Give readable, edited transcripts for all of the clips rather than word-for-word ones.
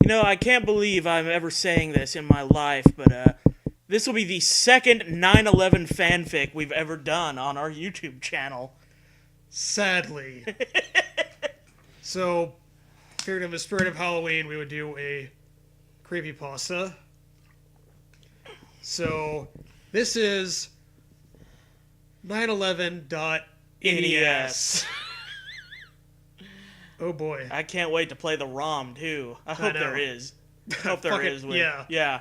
You know, I can't believe I'm ever saying this in my life, but this will be the second 9/11 fanfic we've ever done on our YouTube channel. Sadly. So, figured in the spirit of Halloween, we would do a creepypasta. So, this is 911.nes. Oh boy. I can't wait to play the ROM, too. I hope there is. I hope there is. Yeah.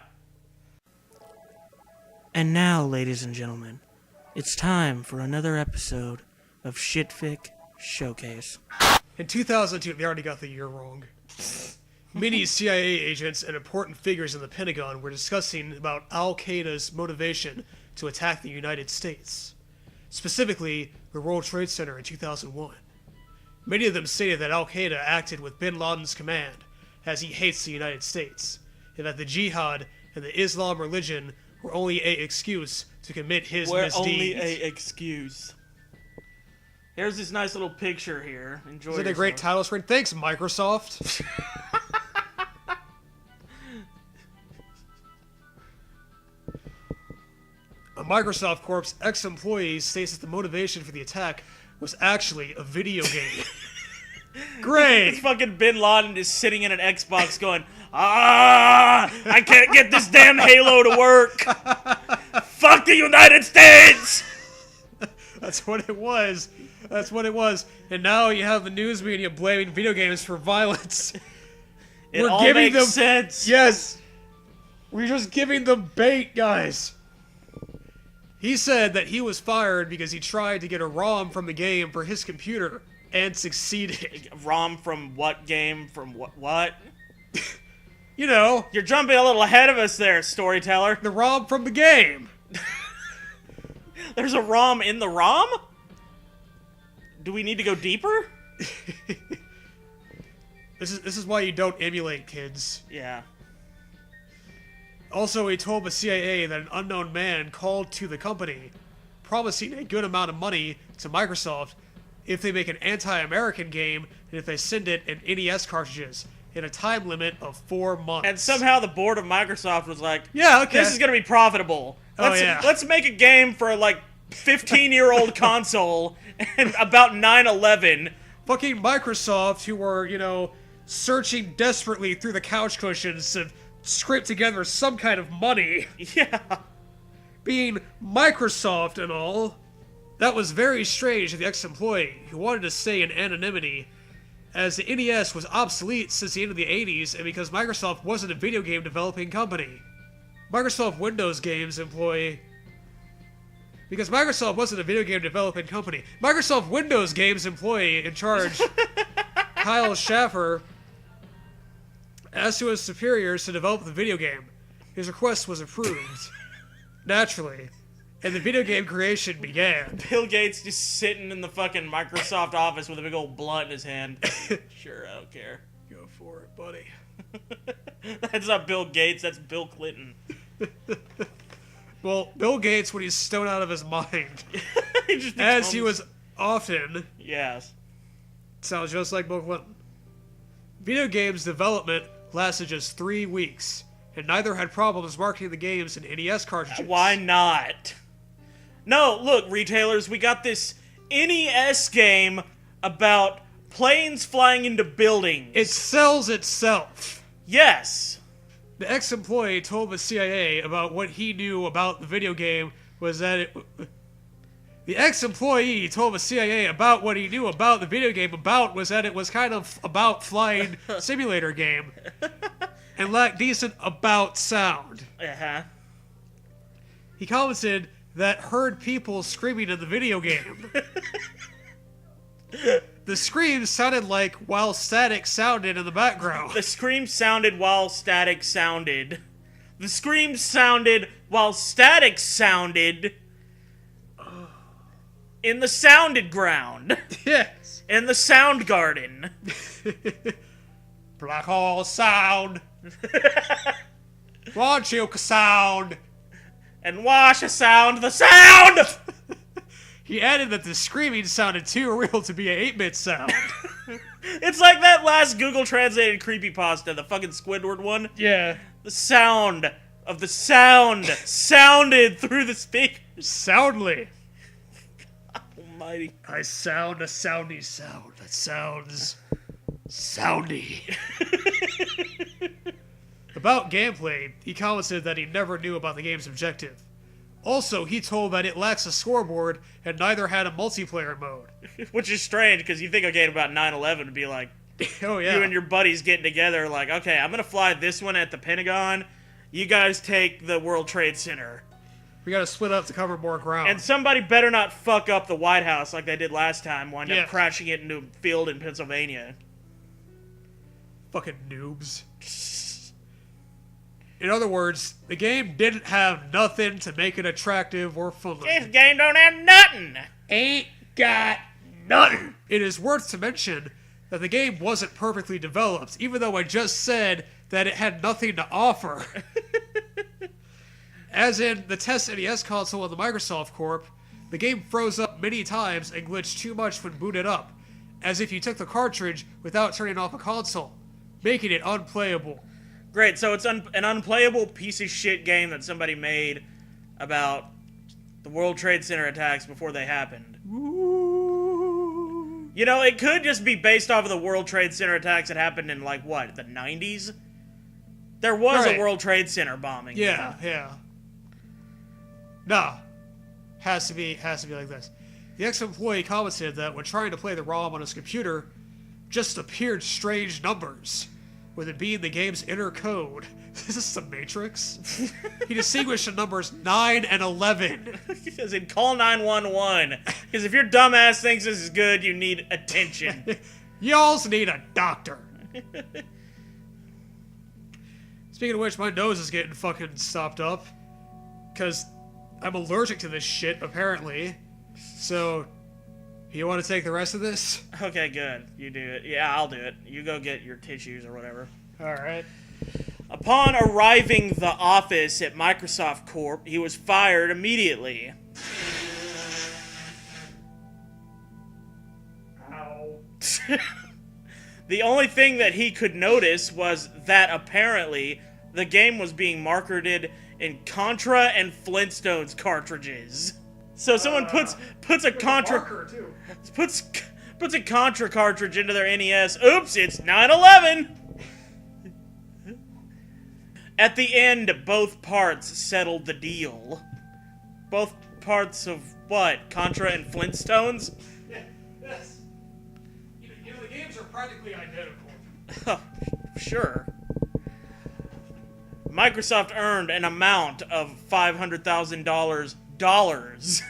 And now, ladies and gentlemen, it's time for another episode of Shitfic Showcase. In 2002, they already got the year wrong. Many CIA agents and important figures in the Pentagon were discussing about Al-Qaeda's motivation to attack the United States, specifically the World Trade Center in 2001. Many of them stated that Al-Qaeda acted with bin Laden's command, as he hates the United States, and that the jihad and the Islam religion were only an excuse to commit his misdeeds. Only a excuse. Here's this nice little picture here. Enjoy. Is it a great title screen? Thanks, Microsoft. A Microsoft Corp's ex-employee states that the motivation for the attack was actually a video game. Great! This fucking bin Laden is sitting in an Xbox going, I can't get this damn Halo to work! Fuck the United States! That's what it was. That's what it was. And now you have the news media blaming video games for violence. It all makes sense. Yes! We're just giving them bait, guys. He said that he was fired because he tried to get a ROM from the game for his computer and succeeded. ROM from what game? From what? You know. You're jumping a little ahead of us there, storyteller. The ROM from the game. There's a ROM in the ROM? Do we need to go deeper? This is why you don't emulate, kids. Yeah. Also, he told the CIA that an unknown man called to the company, promising a good amount of money to Microsoft if they make an anti-American game and if they send it in NES cartridges in a time limit of 4 months. And somehow the board of Microsoft was like, yeah, okay, this is going to be profitable. Let's make a game for, like, 15-year-old console and about 9/11. Fucking Microsoft, who were, searching desperately through the couch cushions to scrape together some kind of money. Yeah. Being Microsoft and all. That was very strange to the ex-employee, who wanted to stay in anonymity, as the NES was obsolete since the end of the 80s, and because Microsoft wasn't a video game developing company. Microsoft Windows Games employee... Because Microsoft wasn't a video game developing company. Microsoft Windows Games employee in charge, Kyle Schaffer, asked to his superiors to develop the video game. His request was approved. Naturally. And the video game creation began. Bill Gates just sitting in the fucking Microsoft office with a big old blunt in his hand. Sure, I don't care. Go for it, buddy. That's not Bill Gates, that's Bill Clinton. Well, Bill Gates, when he's stoned out of his mind, he was often... Yes. Sounds just like Bill Clinton. Video games development lasted just 3 weeks, and neither had problems marketing the games in NES cartridges. Why not? No, look, retailers, we got this NES game about planes flying into buildings. It sells itself. Yes. The ex-employee told the CIA about what he knew about the video game was that The ex-employee told the CIA about what he knew about the video game was that it was kind of about flying simulator game and lacked decent about sound. Uh-huh. He commented that heard people screaming in the video game. The screams sounded like while static sounded in the background. The scream sounded while static sounded. The scream sounded while static sounded in the sounded ground. Yes. In the sound garden. Black hole sound. Want you sound. And wash a sound the sound! He added that the screaming sounded too real to be an 8-bit sound. It's like that last Google translated creepypasta, the fucking Squidward one. Yeah. The sound of the sound sounded through the speakers. Soundly. Almighty. I sound a soundy sound that sounds soundy. About gameplay, he commented that he never knew about the game's objective. Also, he told that it lacks a scoreboard and neither had a multiplayer mode. Which is strange, because you think a game about 9/11 would be like, Oh, yeah. you and your buddies getting together, like, okay, I'm gonna fly this one at the Pentagon, you guys take the World Trade Center. We gotta split up to cover more ground. And somebody better not fuck up the White House like they did last time, wind Yeah. up crashing it into a field in Pennsylvania. Fucking noobs. In other words, the game didn't have nothing to make it attractive or fun. This game don't have nothing! Ain't got nothing. It is worth to mention that the game wasn't perfectly developed, even though I just said that it had nothing to offer. As in the test NES console on the Microsoft Corp, the game froze up many times and glitched too much when booted up, as if you took the cartridge without turning off a console, making it unplayable. Great, so it's an unplayable piece of shit game that somebody made about the World Trade Center attacks before they happened. Ooh. You know, it could just be based off of the World Trade Center attacks that happened in, like, what, the 90s? There was Right. a World Trade Center bombing. Yeah, yeah. No. Has to be like this. The ex-employee commented that when trying to play the ROM on his computer, just appeared strange numbers, with it being the game's inner code. This is the Matrix. He distinguished the numbers 9 and 11. He says, call 911. Because if your dumbass thinks this is good, you need attention. Y'alls need a doctor. Speaking of which, my nose is getting fucking stopped up. Because I'm allergic to this shit, apparently. So, you want to take the rest of this? Okay, good. You do it. Yeah, I'll do it. You go get your tissues or whatever. Alright. Upon arriving the office at Microsoft Corp, he was fired immediately. Ow. The only thing that he could notice was that apparently the game was being marketed in Contra and Flintstones cartridges. So someone puts a Contra puts a Contra cartridge into their NES. Oops, it's 9/11. At the end, both parts settled the deal. Both parts of what? Contra and Flintstones? Yes. You know, the games are practically identical. Sure. Microsoft earned an amount of $500,000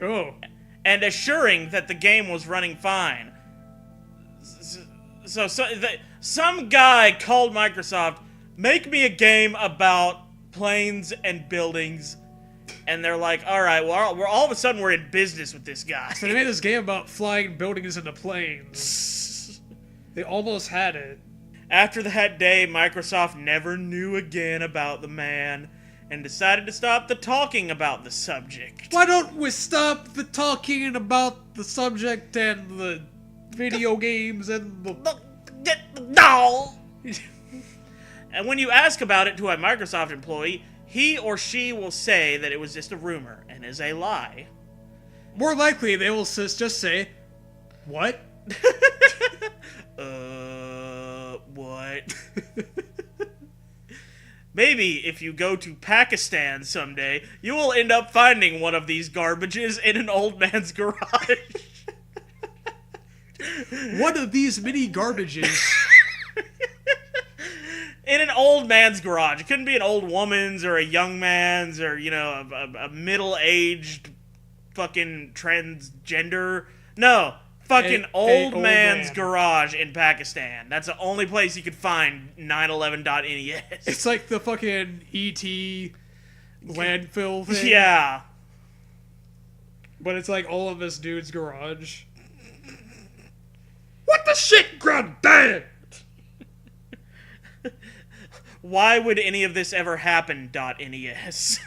Oh. and assuring that the game was running fine. Some guy called Microsoft, make me a game about planes and buildings, and they're like, all right, well, we're all of a sudden we're in business with this guy. So they made this game about flying buildings into planes. They almost had it. After that day, Microsoft never knew again about the man and decided to stop the talking about the subject. Why don't we stop the talking about the subject and the video games and the... No! And when you ask about it to a Microsoft employee, he or she will say that it was just a rumor and is a lie. More likely, they will just say, what? What? Maybe if you go to Pakistan someday, you will end up finding one of these garbages in an old man's garage. One of these mini garbages. In an old man's garage. It couldn't be an old woman's or a young man's or, you know, a middle-aged fucking transgender. No. Fucking old man's garage in Pakistan. That's the only place you could find 911.nes. It's like the fucking E.T. landfill thing. Yeah. But it's like all of this dude's garage. What the shit, goddamn! Why would any of this ever happen, .nes?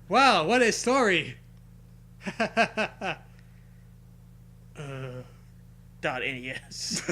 Wow, what a story. .NES.